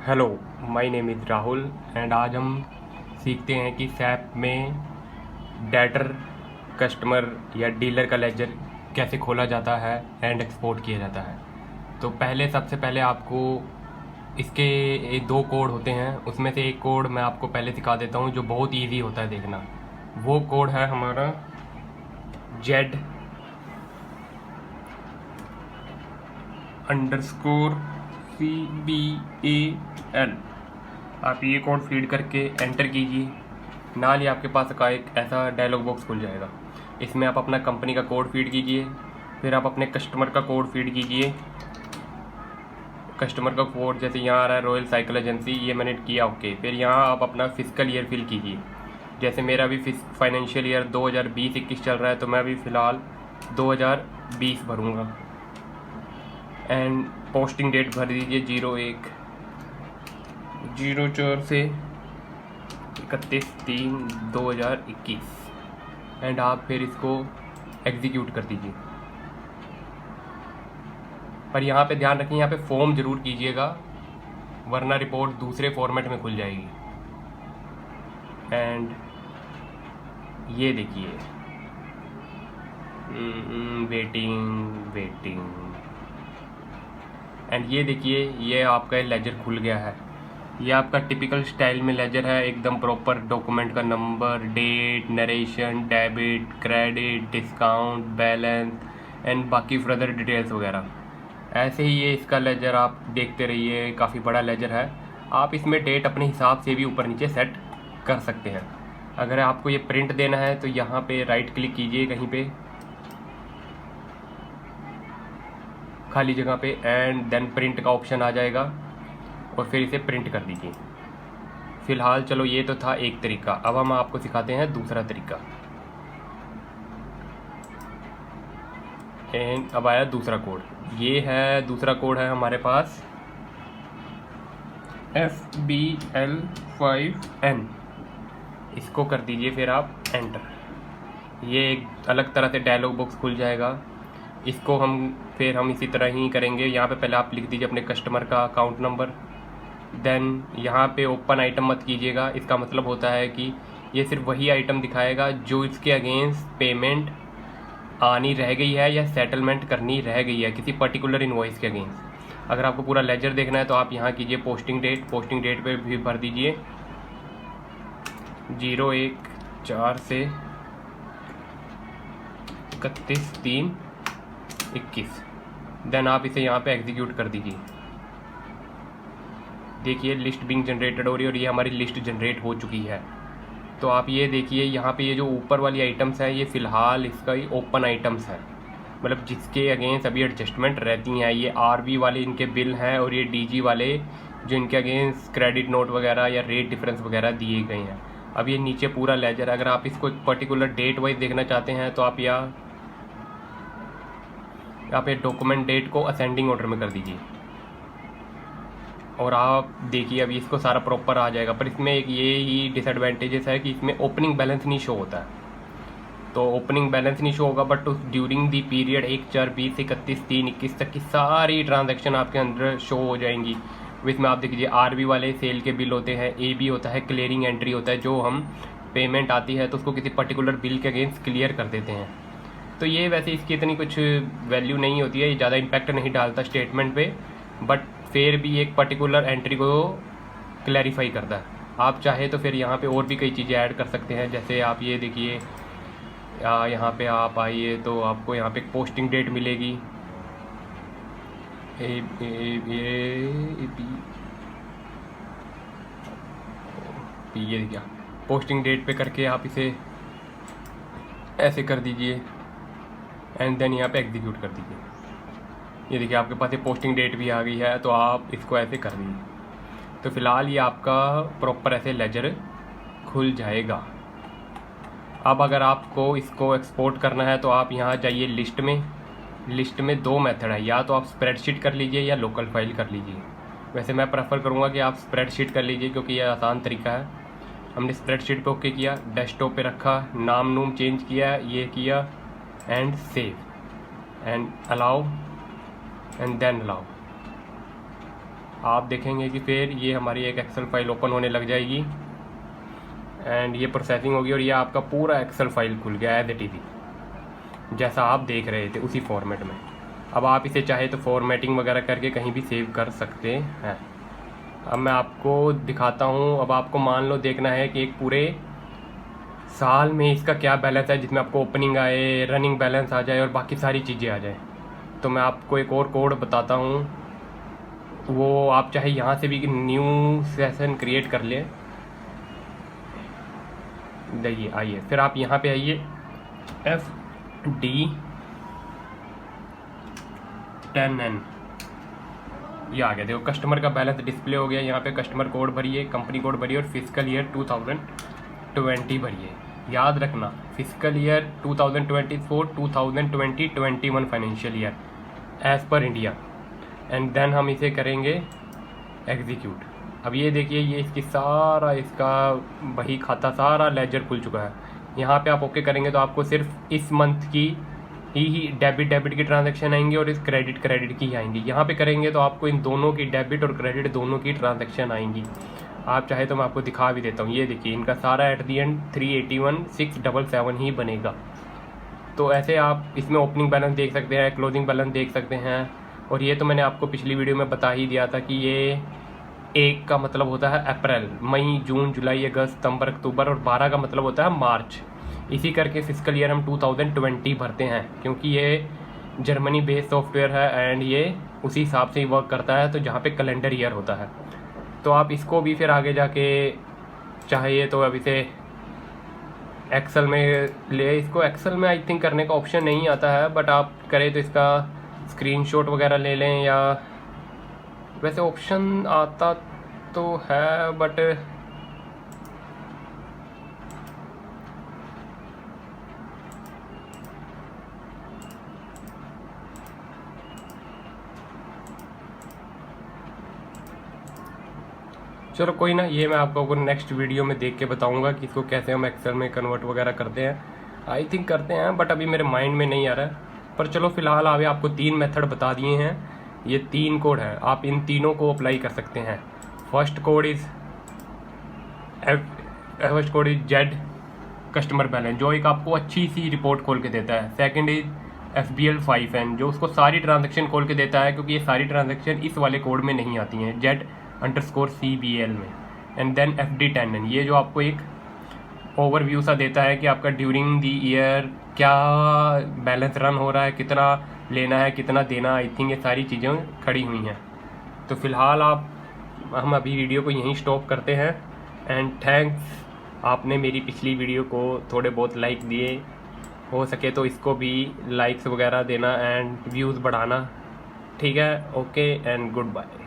Hello, my name is Rahul and आज हम सीखते हैं कि सैप में डेटर, कस्टमर या डीलर का लेजर कैसे खोला जाता है एंड एक्सपोर्ट किया जाता है। तो सबसे पहले आपको इसके दो कोड होते हैं, उसमें से एक कोड मैं आपको पहले सिखा देता हूँ जो बहुत इजी होता है देखना। वो कोड है हमारा Z_CBAL। आप ये कोड फीड करके एंटर कीजिए, नाल ही आपके पास का एक ऐसा डायलॉग बॉक्स खुल जाएगा। इसमें आप अपना कंपनी का कोड फीड कीजिए, फिर आप अपने कस्टमर का कोड फीड कीजिए। कस्टमर का कोड जैसे यहाँ आ रहा है रॉयल साइकिल एजेंसी, ये मैंने किया ओके। फिर यहाँ आप अपना फिजिकल ईयर फिल कीजिए। जैसे मेरा भी फाइनेंशियल ईयर 2020-21 चल रहा है, तो मैं भी फ़िलहाल 2020 भरूँगा। एंड पोस्टिंग डेट भर दीजिए 01/04 से 31/3/2021 एंड आप फिर इसको एग्जीक्यूट कर दीजिए। पर यहाँ पे ध्यान रखिए, यहाँ पे फॉर्म ज़रूर कीजिएगा वरना रिपोर्ट दूसरे फॉर्मेट में खुल जाएगी। एंड ये देखिए, वेटिंग एंड ये देखिए, ये आपका लेजर खुल गया है। ये आपका टिपिकल स्टाइल में लेजर है, एकदम प्रॉपर डॉक्यूमेंट का नंबर, date, narration, debit, credit, discount, balance and बाकी फर्दर डिटेल्स वगैरह। ऐसे ही ये इसका लेजर आप देखते रहिए, काफ़ी बड़ा लेजर है। आप इसमें डेट अपने हिसाब से भी ऊपर नीचे सेट कर सकते हैं। अगर आपको ये प्रिंट देना है तो यहाँ पे राइट क्लिक कीजिए कहीं पे खाली जगह पे एंड देन प्रिंट का ऑप्शन आ जाएगा और फिर इसे प्रिंट कर दीजिए। फ़िलहाल चलो ये तो था एक तरीका, अब हम आपको सिखाते हैं दूसरा तरीका। एंड अब आया दूसरा कोड, ये है दूसरा कोड है हमारे पास FBL5N। इसको कर दीजिए फिर आप एंटर। ये एक अलग तरह से डायलॉग बॉक्स खुल जाएगा। इसको हम इसी तरह ही करेंगे। यहाँ पे पहले आप लिख दीजिए अपने कस्टमर का अकाउंट नंबर, देन यहाँ पे ओपन आइटम मत कीजिएगा। इसका मतलब होता है कि ये सिर्फ वही आइटम दिखाएगा जो इसके अगेंस्ट पेमेंट आनी रह गई है या सेटलमेंट करनी रह गई है किसी पर्टिकुलर इनवॉइस के अगेंस्ट। अगर आपको पूरा लेजर देखना है तो आप यहाँ कीजिए पोस्टिंग डेट पे भी भर दीजिए 01/4 से 31/3/21। देन आप इसे यहाँ पे एग्जीक्यूट कर दीजिए। देखिए लिस्ट बिंग जनरेटेड हो रही है और ये हमारी लिस्ट जनरेट हो चुकी है। तो आप ये देखिए यहाँ पे ये जो ऊपर वाली आइटम्स है ये फ़िलहाल इसका ही ओपन आइटम्स है, मतलब जिसके अगेंस्ट अभी एडजस्टमेंट रहती हैं। ये RV वाले इनके बिल हैं और ये DG वाले जो इनके अगेंस्ट क्रेडिट नोट वगैरह या रेट डिफरेंस वगैरह दिए गए हैं। अब ये नीचे पूरा लेजर, अगर आप इसको एक पर्टिकुलर डेट वाइज देखना चाहते हैं तो आप यहाँ पे डॉक्यूमेंट डेट को असेंडिंग ऑर्डर में कर दीजिए और आप देखिए अभी इसको सारा प्रॉपर आ जाएगा। पर इसमें एक ये ही डिसएडवांटेजेस है कि इसमें ओपनिंग बैलेंस नहीं शो होता है। तो ओपनिंग बैलेंस नहीं शो होगा बट ड्यूरिंग दी पीरियड 1/4/20 से 31/3/21 तक की सारी ट्रांजैक्शन आपके अंदर शो हो जाएंगी। इसमें आप देखिए RV वाले सेल के बिल होते हैं, AB होता है क्लियरिंग एंट्री होता है, जो हम पेमेंट आती है तो उसको किसी पर्टिकुलर बिल के अगेंस्ट क्लियर कर देते हैं। तो ये वैसे इसकी इतनी कुछ वैल्यू नहीं होती है, ये ज़्यादा इम्पैक्ट नहीं डालता स्टेटमेंट पे, बट फिर भी एक पर्टिकुलर एंट्री को क्लैरिफाई करता है। आप चाहे तो फिर यहाँ पे और भी कई चीज़ें ऐड कर सकते हैं। जैसे आप ये देखिए यहाँ पे आप आइए तो आपको यहाँ पे पोस्टिंग डेट मिलेगी ये देखिए पोस्टिंग डेट पे करके आप इसे ऐसे कर दीजिए एंड देन यहाँ पे एग्जीक्यूट कर दीजिए। ये देखिए आपके पास ये पोस्टिंग डेट भी आ गई है, तो आप इसको ऐसे कर दीजिए। तो फ़िलहाल ये आपका प्रॉपर ऐसे लेजर खुल जाएगा। अब अगर आपको इसको एक्सपोर्ट करना है तो आप यहाँ जाइए लिस्ट में दो मेथड है, या तो आप स्प्रेडशीट कर लीजिए या लोकल फाइल कर लीजिए। वैसे मैं प्रेफर करूँगा कि आप स्प्रेडशीट कर लीजिए क्योंकि यह आसान तरीका है। हमने स्प्रेडशीट पे ओके किया, डेस्कटॉप पे रखा, नाम चेंज किया, ये किया and save and allow and then allow आप देखेंगे कि फिर ये हमारी एक एक्सेल फाइल ओपन होने लग जाएगी एंड ये प्रोसेसिंग होगी और ये आपका पूरा एक्सेल फाइल खुल गया एज इट इज़ जैसा आप देख रहे थे उसी फॉर्मेट में। अब आप इसे चाहे तो फॉर्मेटिंग वगैरह करके कहीं भी सेव कर सकते हैं। अब मैं आपको दिखाता हूँ। अब आपको मान लो देखना है कि एक पूरे साल में इसका क्या बैलेंस है, जिसमें आपको ओपनिंग आए, रनिंग बैलेंस आ जाए और बाकी सारी चीज़ें आ जाए। तो मैं आपको एक और कोड बताता हूँ, वो आप चाहे यहाँ से भी न्यू सेशन क्रिएट कर लें। देखिए आइए, फिर आप यहाँ पे आइए, FD10N, ये आ गया। देखो कस्टमर का बैलेंस डिस्प्ले हो गया। यहाँ पे कस्टमर कोड भरिए, कंपनी कोड भरिए और फिजिकल ईयर 2020 भरिए। याद रखना physical year 2024, 2020, 21 financial year as per India. And then हम इसे करेंगे एग्जीक्यूट। अब ये देखिए, ये इसकी सारा इसका वही खाता सारा लेजर खुल चुका है। यहाँ पे आप ओके करेंगे तो आपको सिर्फ इस मंथ की ही डेबिट की ट्रांजैक्शन आएंगी और इस क्रेडिट की आएंगी। यहाँ पे करेंगे तो आपको इन दोनों की डेबिट और क्रेडिट दोनों की ट्रांजैक्शन आएंगी। आप चाहे तो मैं आपको दिखा भी देता हूँ। ये देखिए, इनका सारा एट दी एंड 381,677 ही बनेगा। तो ऐसे आप इसमें ओपनिंग बैलेंस देख सकते हैं, क्लोजिंग बैलेंस देख सकते हैं। और ये तो मैंने आपको पिछली वीडियो में बता ही दिया था कि ये 1 का मतलब होता है अप्रैल, मई, जून, जुलाई, अगस्त, सितंबर, अक्टूबर और 12 का मतलब होता है मार्च। इसी करके फिजिकल ईयर हम 2020 भरते हैं, क्योंकि ये जर्मनी बेस्ड सॉफ्टवेयर है एंड ये उसी हिसाब से ही वर्क करता है, तो जहाँ पे कैलेंडर ईयर होता है। तो आप इसको भी फिर आगे जाके चाहिए तो अब इसे एक्सेल में ले, इसको एक्सेल में आई थिंक करने का ऑप्शन नहीं आता है, बट आप करें तो इसका स्क्रीनशॉट वगैरह ले लें, या वैसे ऑप्शन आता तो है बट चलो कोई ना, ये मैं आपको नेक्स्ट वीडियो में देख के बताऊंगा कि इसको कैसे हम एक्सेल में कन्वर्ट वगैरह करते हैं। आई थिंक करते हैं बट अभी मेरे माइंड में नहीं आ रहा है। पर चलो फिलहाल अभी आपको 3 मेथड बता दिए हैं। ये 3 कोड है, आप इन तीनों को अप्लाई कर सकते हैं। First code is Z customer balance, जो एक आपको अच्छी सी रिपोर्ट खोल के देता है। सेकंड इज FBL5N, जो उसको सारी ट्रांजैक्शन खोल के देता है, क्योंकि ये सारी ट्रांजैक्शन इस वाले कोड में नहीं आती हैं, Z_CBL में। एंड देन FD10N, ये जो आपको एक ओवरव्यू सा देता है कि आपका ड्यूरिंग द ईयर क्या बैलेंस रन हो रहा है, कितना लेना है, कितना देना। आई थिंक ये सारी चीज़ें खड़ी हुई हैं। तो फिलहाल हम अभी वीडियो को यहीं स्टॉप करते हैं। एंड थैंक्स, आपने मेरी पिछली वीडियो को थोड़े बहुत लाइक दिए, हो सके तो इसको भी लाइक्स वगैरह देना एंड व्यूज़ बढ़ाना। ठीक है, ओके एंड गुड बाय।